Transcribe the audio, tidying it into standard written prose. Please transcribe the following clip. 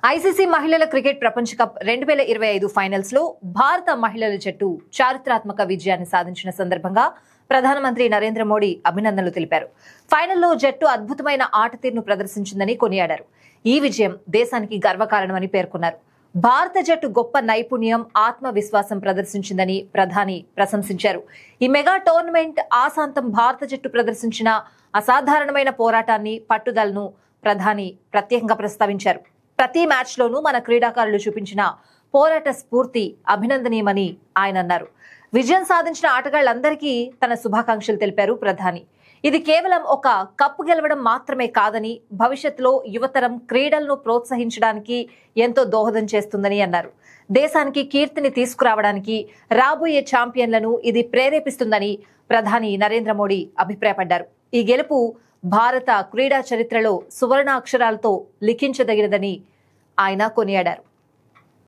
ICC మహిళల cricket ప్రపంచ cup 2025 finals లో భారత మహిళల జట్టు చారిత్రాత్మక విజయాన్ని సాధించిన సందర్భంగా ప్రధానమంత్రి నరేంద్ర మోడీ అభినందనలు తెలిపారు. ఫైనల్లో జట్టు అద్భుతమైన ఆటతీరును ప్రదర్శించిందని కొనియాడారు. ఈ విజయం దేశానికి గర్వకారణమని పేర్కొన్నారు. భారత జట్టు గొప్ప నైపుణ్యం, ఆత్మవిశ్వాసం ప్రదర్శించిందని ప్రధాని ప్రశంసించారు. ఈ మెగా టోర్నమెంట్ ఆసాంతం భారత జట్టు ప్రదర్శించిన అసాధారణమైన పోరాటాన్ని, పట్టుదలను ప్రధాని ప్రత్యేకంగా ప్రస్తావించారు. ప్రతి మ్యాచ్లోనూ మన క్రీడాకారులు చూపించిన పోరాట స్ఫూర్తి అభినందనీయమని ఆయన అన్నారు. విజయం సాధించిన ఆటగాళ్లందరికీ తన శుభాకాంక్షలు తెలిపారు ప్రధాని. ఇది కేవలం ఒక కప్పు గెలవడం మాత్రమే కాదని, భవిష్యత్తులో యువతరం క్రీడలను ప్రోత్సహించడానికి ఎంతో దోహదం చేస్తుందని అన్నారు. దేశానికి కీర్తిని తీసుకురావడానికి రాబోయే ఛాంపియన్లను ఇది ప్రేరేపిస్తుందని ప్రధాని నరేంద్ర మోడీ అభిప్రాయపడ్డారు. ఈ గెలుపు భారత క్రీడా చరిత్రలో సువర్ణ అక్షరాలతో లిఖించదగినదని ఆయన కొనియాడారు.